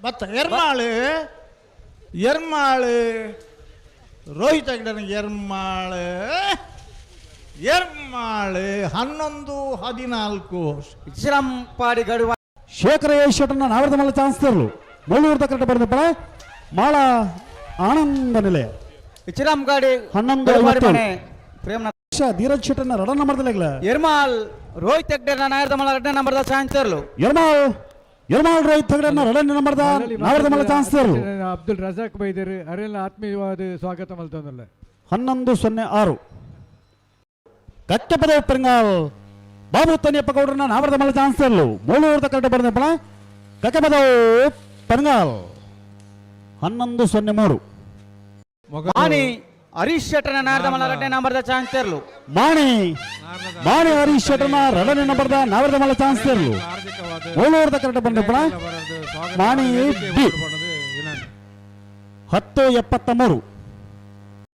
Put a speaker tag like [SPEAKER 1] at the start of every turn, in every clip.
[SPEAKER 1] ಬತ್ತ ಎರ್ಮಾಳು ರೋಹಿತ್ ಹೆಗ್ಡೆ ಎರ್ಮಾಳು 11-14
[SPEAKER 2] ಇಚ್ರಂಪಾಡಿ ಗಡುವ
[SPEAKER 3] ಶೇಖರ ಶೆಟ್ಟನ ನಾವರದ ಮಲ್ಲ ಚಾನ್ಸ್ ತರಲು ಮುಳ್ಳೂರು ಕರೆಕ್ಟ್ ಬರೆದಪ್ಪ ಮಾಳ ಆನಂದ ನಿಲಯ
[SPEAKER 2] ಇಚ್ರಂ ಗಾಡಿ
[SPEAKER 3] 11
[SPEAKER 2] ಪ್ರೇಮ್ನ
[SPEAKER 3] ಧೀರಜ್ ಶೆಟ್ಟನ ರಡ ನಂಬರ್ದಲ್ಲ
[SPEAKER 2] ಎರ್ಮಾಲ್ ರೋಹಿತ್ ಹೆಗ್ಡೆ ನಾಯರದ ಮಲ್ಲ ರಡ್ಡ ನಂಬರ್ದ ಚಾನ್ಸ್ ತರಲು
[SPEAKER 3] ಎರ್ಮಾಲ್ ರೋಹಿತ್ ಹೆಗ್ಡೆ ರಡ ನಂಬರ್ದ ನಾವರದ ಮಲ್ಲ ಚಾನ್ಸ್ ತರಲು
[SPEAKER 4] ಅಬ್ದುಲ್ ರಜಾಕ್ ಬೈದರು ಅವರೆಲ್ಲ ಆತ್ಮೀಯವಾದ ಸ್ವಾಗತ ಮಲ್ತಂದಲ್ಲ
[SPEAKER 3] 11-06 ಕಟ್ಟಪದ ಪೆರಂಗಾಲ್ ಬಾಬು ತನಿಯಪ್ಪ ಗೌಡ್ರನ್ನ ನಾವರದ ಮಲ್ಲ ಚಾನ್ಸ್ ತರಲು ಮುಳ್ಳೂರು ಕರೆಕ್ಟ್ ಬರೆದಪ್ಪ ಕಟ್ಟಪದ ಪೆರಂಗಾಲ್ 11-03
[SPEAKER 2] ಮಾಣಿ ಹರೀಶ್ ಶೆಟ್ಟನ ನಾಯರದ ಮಲ್ಲ ರಡ್ಡ ನಂಬರ್ದ ಚಾನ್ಸ್ ತರಲು
[SPEAKER 3] ಮಾಣಿ ಹರೀಶ್ ಶೆಟ್ಟನ ರಡನೆ ನಂಬರ್ದ ನಾವರದ ಮಲ್ಲ ಚಾನ್ಸ್ ತರಲು ಮುಳ್ಳೂರು ಕರೆಕ್ಟ್ ಬರೆದಪ್ಪ ಮಾಣಿ ಬಿ 10-73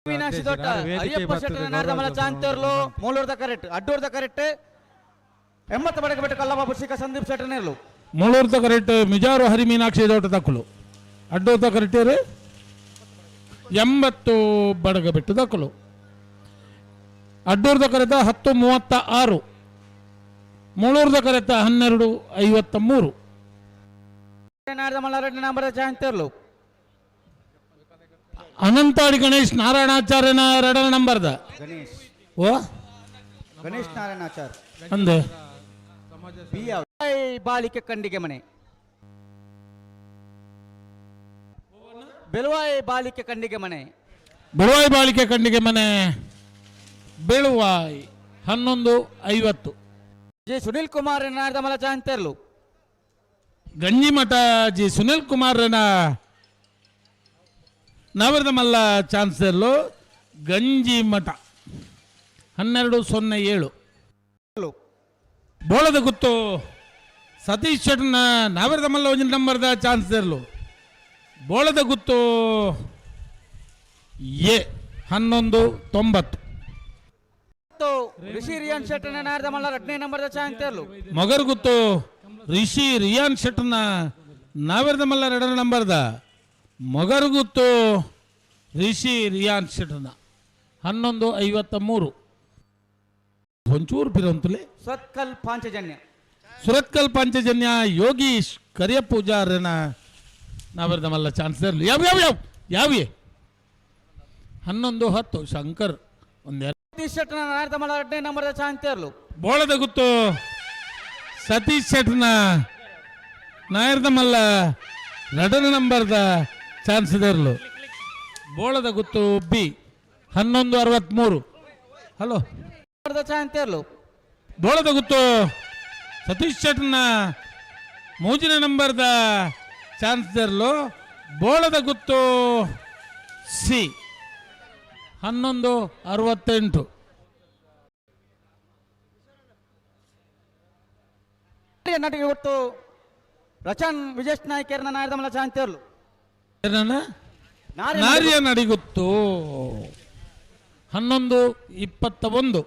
[SPEAKER 2] ಅವಿನಾಶಿ ದೊಡ್ಡ ಅಯ್ಯಪ್ಪ ಶೆಟ್ಟನ ನಾಯರದ ಮಲ್ಲ ಚಾನ್ಸ್ ತರಲು ಮೂಳೂರ್ದ ಕರೆಕ್ಟ್ ಅಡ್ಡೂರ್ದ ಕರೆಕ್ಟ್ 80 ಬಡಗ ಬೆಟ್ಟ ಕಲ್ಲಬಾಬು ಶಿಖ ಸಂದೀಪ್ ಶೆಟ್ಟನ ಇರಲು
[SPEAKER 5] ಮುಳ್ಳೂರ್ದ ಕರೆಕ್ಟ್ ಮಿಜಾರು ಹರಿ ಮೀನಾಕ್ಷಿ ದೊಡ್ಡ ತಕ್ಕಲು ಅಡ್ಡೂರ್ದ ಕರೆಕ್ಟ್ 80 ಬಡಗ ಬಿಟ್ಟು ದಕ್ಕಲು ಅಡ್ಡೂರ್ದ ಕರೆತ 10-36 ಮುಳ್ಳೂರ್ದ ಕರೆತ 12-53
[SPEAKER 2] ನಾಯರದ ಮಲ್ಲ ರಡ್ಡ ನಂಬರ್ದ ಚಾನ್ಸ್ ತರಲು
[SPEAKER 5] ಅನಂತಾಡಿ ಗಣೇಶ್ ನಾರಾಯಣಾಚಾರ್ಯನ ಎರಡನೇ ನಂಬರ್ದ
[SPEAKER 2] ಗಣೇಶ್ ನಾರಾಯಣಾಚಾರ್
[SPEAKER 5] ಅಂದೆ
[SPEAKER 2] ಬಾಲಿಕೆ ಕಂಡಿಗೆ ಮನೆ ಬೆಲುವಾಯಿ ಬಾಲಿಕೆ ಕಂಡಿಗೆ ಮನೆ
[SPEAKER 5] ಬೆಳುವಾಯಿ ಬಾಳಿಕೆ ಕಣ್ಣಿಗೆ ಮನೆ ಬೆಳುವಾಯಿ 11-50
[SPEAKER 2] ಜಿ ಸುನಿಲ್ ಕುಮಾರ್ ನಾಯರದ ಮಲ್ಲ ಚಾನ್ಸ್ ತರಲು
[SPEAKER 5] ಗಂಜಿಮಠ ಜಿ ಸುನಿಲ್ ಕುಮಾರನ ನಾವರದ ಮಲ್ಲ ಚಾನ್ಸರ್ಲು ಗಂಜಿಮಠ 12-07 ಬೋಳದ ಗುತ್ತು ಸತೀಶ್ ಶೆಟ್ಟನ ನಾವರದ ಮಲ್ಲ ಒಂದು ನಂಬರ್ದ ಚಾನ್ಸರ್ಲು ಬೋಳದ ಗುತ್ತು ಎ 11-90
[SPEAKER 2] ರಿಷಿ ರಿಯಾನ್ ಶೆಟ್ಟನ ನಾಯರದ ಮಲ್ಲ ರಡ್ನೇ ನಂಬರ್ದ ಚಾನ್ಸ್ ತರಲು
[SPEAKER 5] ಮೊಗರು ಗುತ್ತು ರಿಷಿ ರಿಯಾನ್ ಶೆಟ್ಟನ ನಾವರದ ಮಲ್ಲ ಎರಡನೇ ನಂಬರ್ದ ಮೊಗರು ಗುತ್ತು ರಿಷಿ ರಿಯಾನ್ ಶೆಟ್ಟನ 11-53 ಒಂಚೂರು ಪಿರಂತುಲೆ ಸುರತ್ಕಲ್ ಪಾಂಚಜನ್ಯ ಯೋಗೀಶ್ ಕರಿಯ ಪೂಜಾರನ ನಾವರದ ಮಲ್ಲ ಚಾನ್ಸ್ ಇರಲಿ ಯಾವ್ಯಾವ 11-10 ಶಂಕರ್ ಒಂದೆರಡು
[SPEAKER 2] ಸತೀಶ್ ಶೆಟ್ಟನ ನಾಯರದ ಮಲ್ಲ ರಡ್ನೇ ನಂಬರ್ದ ಚಾನ್ಸ್ ತರಲು
[SPEAKER 5] ಬೋಳದ ಗುತ್ತು ಸತೀಶ್ ಶೆಟ್ಟನ ನಾಯರದ ಮಲ್ಲ ಎರಡನೇ ನಂಬರ್ದ ಚಾನ್ಸ್ ಇರಲು ಬೋಳದ ಗುತ್ತು ಬಿ 11-63 ಹಲೋ
[SPEAKER 2] ಚಾನ್ಸ್ ತರಲು
[SPEAKER 5] ಬೋಳದ ಗುತ್ತು ಸತೀಶ್ ಶೆಟ್ಟನ ಮೂಜಿನ ನಂಬರ್ದ ಚಾನ್ಸ್ ಇರಲು ಬೋಳದ ಗುತ್ತು ಸಿ 11-68
[SPEAKER 2] ನಟಿಗೆ ಒಟ್ಟು ರಚನ್ ವಿಜೇಶ್ ನಾಯ್ಕರ್ನ ನಾಯರದ ಮಲ್ಲ ಚಾನ್ಸ್ ತರಲು
[SPEAKER 5] ನಾರಿಯ ನಡಿಗುತ್ತು 11-21